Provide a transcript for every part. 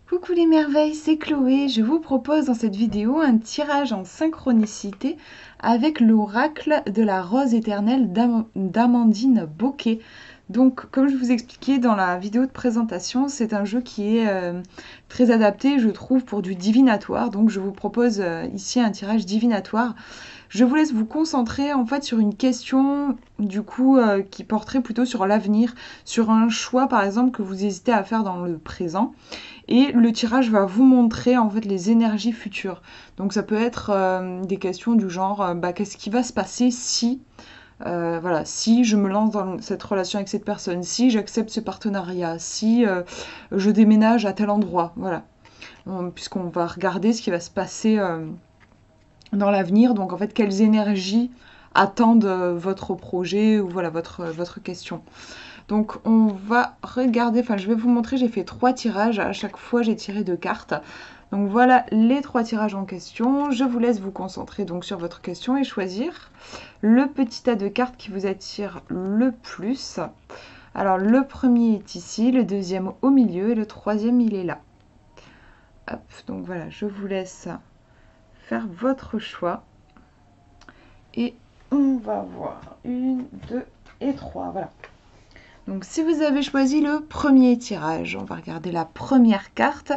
Coucou les merveilles, c'est Chloé. Je vous propose dans cette vidéo un tirage en synchronicité avec l'oracle de la rose éternelle d'Amandine Bocquet. Donc, comme je vous expliquais dans la vidéo de présentation, c'est un jeu qui est très adapté, je trouve, pour du divinatoire. Donc, je vous propose ici un tirage divinatoire. Je vous laisse vous concentrer en fait sur une question du coup qui porterait plutôt sur l'avenir, sur un choix par exemple que vous hésitez à faire dans le présent. Et le tirage va vous montrer en fait les énergies futures. Donc ça peut être des questions du genre qu'est-ce qui va se passer si voilà, si je me lance dans cette relation avec cette personne, si j'accepte ce partenariat, si je déménage à tel endroit, voilà. Puisqu'on va regarder ce qui va se passer dans l'avenir, donc en fait quelles énergies attendent votre projet ou voilà votre question. Donc on va regarder, enfin je vais vous montrer, j'ai fait 3 tirages, à chaque fois j'ai tiré 2 cartes. Donc voilà les 3 tirages en question, je vous laisse vous concentrer donc sur votre question et choisir le petit tas de cartes qui vous attire le plus. Alors le premier est ici, le deuxième au milieu et le troisième il est là. Hop, donc voilà, je vous laisse faire votre choix. Et on va voir 1, 2 et 3, voilà. Donc si vous avez choisi le premier tirage, on va regarder la première carte.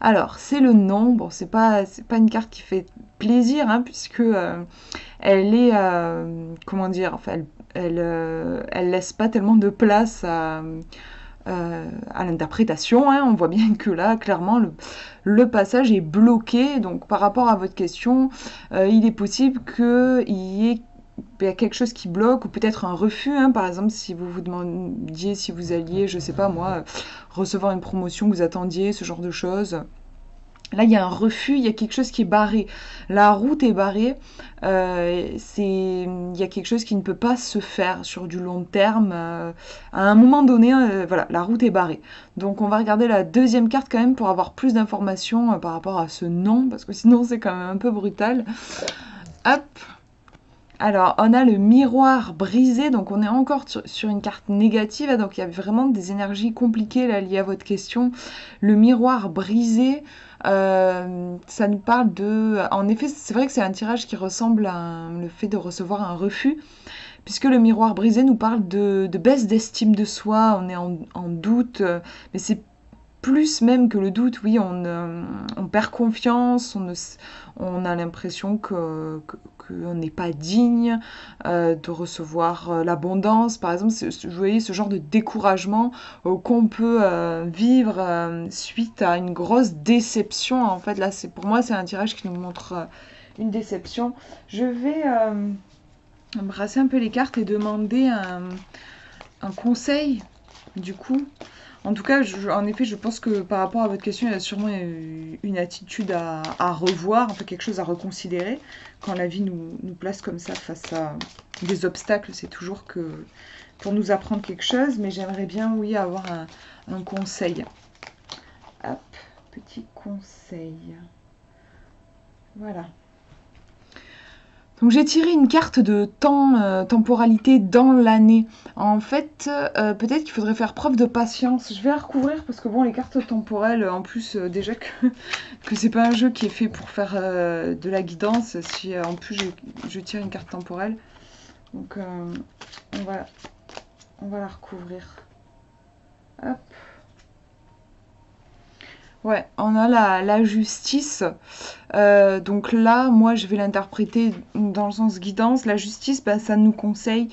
Alors c'est le non, bon c'est pas une carte qui fait plaisir hein, puisque elle est comment dire, enfin elle laisse pas tellement de place à l'interprétation. Hein. On voit bien que là clairement le passage est bloqué. Donc par rapport à votre question, il est possible qu'il y ait quelque chose qui bloque ou peut-être un refus, hein. Par exemple si vous vous demandiez si vous alliez, je sais pas moi, recevoir une promotion que vous attendiez, ce genre de choses. Là, il y a un refus, il y a quelque chose qui est barré. La route est barrée. Il y a quelque chose qui ne peut pas se faire sur du long terme. À un moment donné, voilà, la route est barrée. Donc, on va regarder la deuxième carte quand même pour avoir plus d'informations par rapport à ce non, parce que sinon, c'est quand même un peu brutal. Hop, alors, on a le miroir brisé, donc on est encore sur une carte négative, hein, donc il y a vraiment des énergies compliquées là, liées à votre question. Le miroir brisé, ça nous parle de... En effet, c'est vrai que c'est un tirage qui ressemble à le fait de recevoir un refus, puisque le miroir brisé nous parle de baisse d'estime de soi, on est en doute, mais c'est plus même que le doute, oui, on perd confiance, on a l'impression qu'on n'est pas digne de recevoir l'abondance. Par exemple, vous voyez ce genre de découragement qu'on peut vivre suite à une grosse déception. En fait, là, pour moi, c'est un tirage qui nous montre une déception. Je vais brasser un peu les cartes et demander un conseil, du coup. En tout cas, en effet, je pense que par rapport à votre question, il y a sûrement une attitude à revoir, enfin quelque chose à reconsidérer. Quand la vie nous place comme ça face à des obstacles, c'est toujours que pour nous apprendre quelque chose, mais j'aimerais bien, oui, avoir un conseil. Hop, petit conseil. Voilà. Donc j'ai tiré une carte de temporalité dans l'année. En fait, peut-être qu'il faudrait faire preuve de patience. Je vais la recouvrir parce que bon, les cartes temporelles, en plus déjà que c'est pas un jeu qui est fait pour faire de la guidance. Si en plus je tire une carte temporelle, donc on va la recouvrir. Hop. Ouais, on a la justice. Donc là, moi, je vais l'interpréter dans le sens guidance. La justice, ça nous conseille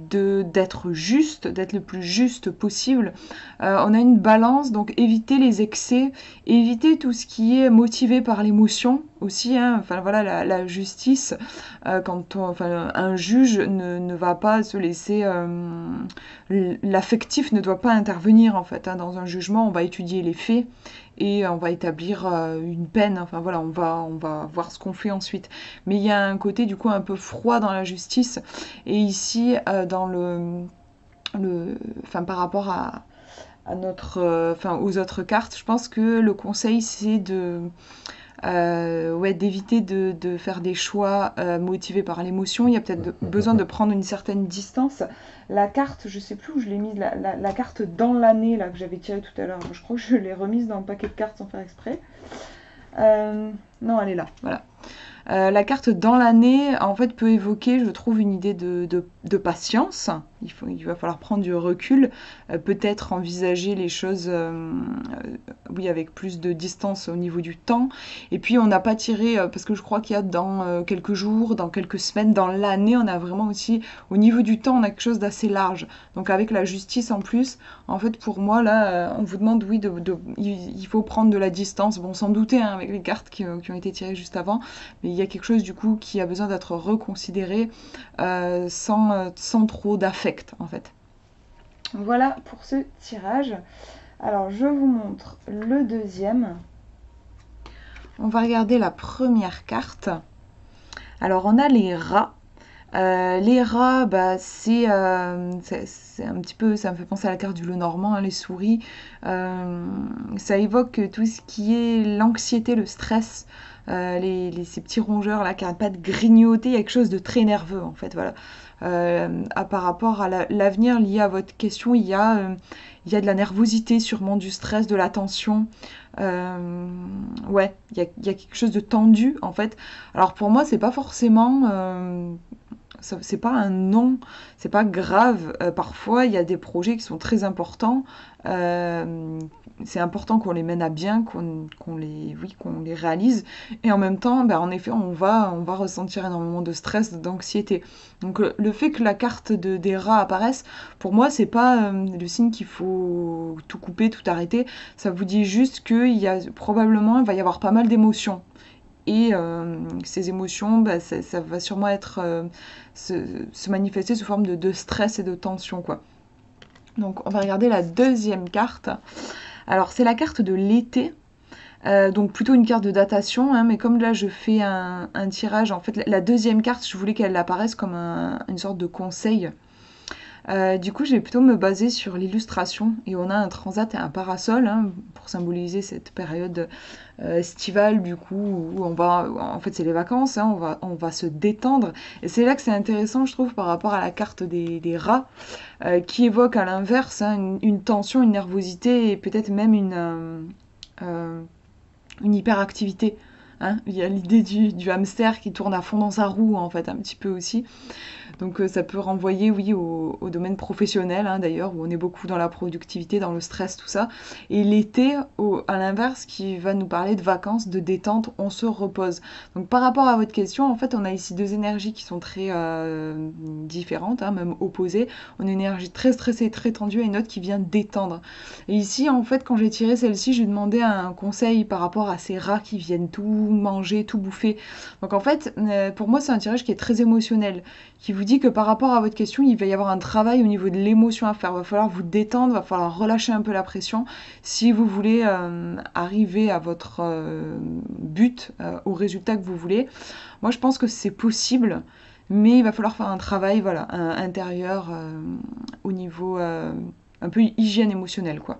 d'être juste, d'être le plus juste possible. On a une balance, donc éviter les excès, éviter tout ce qui est motivé par l'émotion aussi. Hein. Enfin voilà, la justice, un juge ne va pas se laisser, l'affectif ne doit pas intervenir en fait. Hein. Dans un jugement, on va étudier les faits et on va établir une peine. Enfin voilà, on va voir ce qu'on fait ensuite. Mais il y a un côté du coup un peu froid dans la justice. Et ici, dans par rapport à notre, aux autres cartes, je pense que le conseil c'est Ouais, d'éviter de faire des choix motivés par l'émotion. Il y a peut-être besoin de prendre une certaine distance. La carte, je sais plus où je l'ai mise, la carte dans l'année là que j'avais tirée tout à l'heure. Je crois que je l'ai remise dans le paquet de cartes sans faire exprès. Non, elle est là, voilà. La carte dans l'année, en fait, peut évoquer, je trouve, une idée de patience. Il va falloir prendre du recul, peut-être envisager les choses, oui, avec plus de distance au niveau du temps. Et puis, on n'a pas tiré, parce que je crois qu'il y a dans quelques jours, dans quelques semaines, dans l'année, on a vraiment aussi, au niveau du temps, on a quelque chose d'assez large. Donc, avec la justice en plus, en fait, pour moi, là, on vous demande, oui, il faut prendre de la distance. Bon, sans douter, hein, avec les cartes qui ont été tirées juste avant, mais il y a quelque chose du coup qui a besoin d'être reconsidéré sans trop d'affect en fait. Voilà pour ce tirage. Alors je vous montre le deuxième. On va regarder la première carte. Alors on a les rats. Les rats, bah, c'est un petit peu, ça me fait penser à la carte du Lenormand, hein, les souris. Ça évoque tout ce qui est l'anxiété, le stress, ces petits rongeurs là qui n'arrêtent pas de grignoter. Il y a quelque chose de très nerveux en fait, voilà. Par rapport à l'avenir lié à votre question, il y a de la nervosité, sûrement du stress, de la tension. Ouais, il y a quelque chose de tendu en fait. Alors pour moi, c'est pas forcément c'est pas un non, c'est pas grave. Parfois, il y a des projets qui sont très importants. C'est important qu'on les mène à bien, qu'on les réalise. Et en même temps, en effet, on va ressentir énormément de stress, d'anxiété. Donc, le fait que la carte des rats apparaisse, pour moi, c'est pas le signe qu'il faut tout couper, tout arrêter. Ça vous dit juste qu'il va y avoir pas mal d'émotions. Et ces émotions, ça va sûrement se manifester sous forme de stress et de tension, quoi. Donc on va regarder la deuxième carte. Alors c'est la carte de l'été. Donc plutôt une carte de datation, hein, mais comme là je fais un tirage, en fait la deuxième carte, je voulais qu'elle apparaisse comme une sorte de conseil. Du coup, je vais plutôt me baser sur l'illustration. Et on a un transat et un parasol, hein, pour symboliser cette période estivale, du coup, où en fait, c'est les vacances, hein, on va se détendre. Et c'est là que c'est intéressant, je trouve, par rapport à la carte des rats, qui évoque à l'inverse, hein, une tension, une nervosité et peut-être même une hyperactivité. Hein. Il y a l'idée du hamster qui tourne à fond dans sa roue, en fait, un petit peu aussi. Donc ça peut renvoyer, oui, au domaine professionnel, hein, d'ailleurs, où on est beaucoup dans la productivité, dans le stress, tout ça. Et l'été, à l'inverse, qui va nous parler de vacances, de détente, on se repose. Donc par rapport à votre question, en fait, on a ici deux énergies qui sont très différentes, hein, même opposées. On a une énergie très stressée, très tendue, et une autre qui vient détendre. Et ici, en fait, quand j'ai tiré celle-ci, j'ai demandé un conseil par rapport à ces rats qui viennent tout manger, tout bouffer. Donc en fait, pour moi, c'est un tirage qui est très émotionnel, qui vous dit que par rapport à votre question, il va y avoir un travail au niveau de l'émotion à faire. Il va falloir vous détendre, il va falloir relâcher un peu la pression si vous voulez arriver à votre but, au résultat que vous voulez. Moi, je pense que c'est possible, mais il va falloir faire un travail, voilà, intérieur au niveau un peu hygiène émotionnelle, quoi.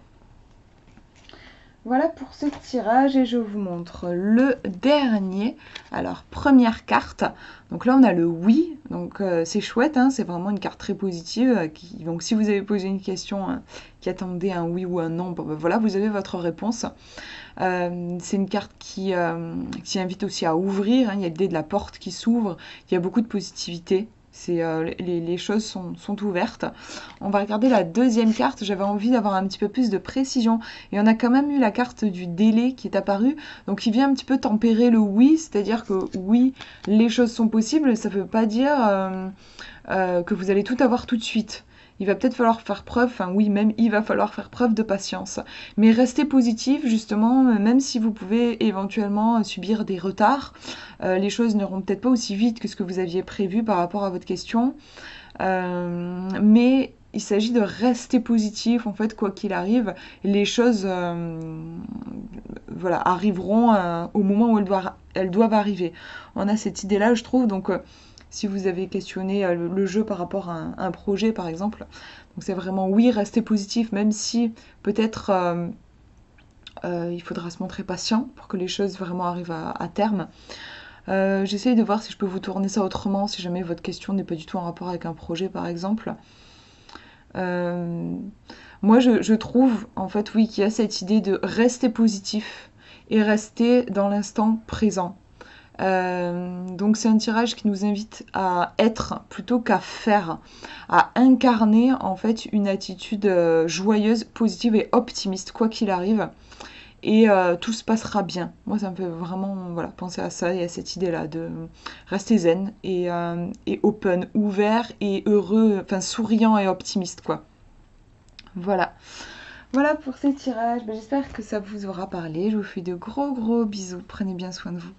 Voilà pour ce tirage et je vous montre le dernier. Alors, première carte. Donc là, on a le oui. Donc, c'est chouette, hein, c'est vraiment une carte très positive. Donc, si vous avez posé une question qui attendait un oui ou un non, bon, voilà, vous avez votre réponse. C'est une carte qui invite aussi à ouvrir. Hein, il y a l'idée de la porte qui s'ouvre. Il y a beaucoup de positivité. Les choses sont ouvertes. On va regarder la deuxième carte. J'avais envie d'avoir un petit peu plus de précision. Et on a quand même eu la carte du délai qui est apparue. Donc il vient un petit peu tempérer le oui. C'est-à-dire que oui, les choses sont possibles. Ça ne veut pas dire que vous allez tout avoir tout de suite. Il va peut-être falloir faire preuve, enfin oui, même il va falloir faire preuve de patience. Mais restez positif, justement, même si vous pouvez éventuellement subir des retards. Les choses n'iront peut-être pas aussi vite que ce que vous aviez prévu par rapport à votre question. Mais il s'agit de rester positif, en fait, quoi qu'il arrive. Les choses voilà, arriveront au moment où elles doivent arriver. On a cette idée-là, je trouve, donc... si vous avez questionné le jeu par rapport à un projet, par exemple. Donc c'est vraiment oui, restez positif, même si peut-être Il faudra se montrer patient pour que les choses vraiment arrivent à terme. J'essaye de voir si je peux vous tourner ça autrement, si jamais votre question n'est pas du tout en rapport avec un projet par exemple. Euh, Moi je trouve en fait oui qu'il y a cette idée de rester positif et rester dans l'instant présent. Donc c'est un tirage qui nous invite à être plutôt qu'à faire, à incarner en fait une attitude joyeuse, positive et optimiste quoi qu'il arrive. Et tout se passera bien. Moi, ça me fait vraiment voilà, penser à ça et à cette idée-là de rester zen et open, ouvert et heureux, enfin souriant et optimiste, quoi. Voilà. Voilà pour ces tirages. Ben, j'espère que ça vous aura parlé. Je vous fais de gros gros bisous. Prenez bien soin de vous.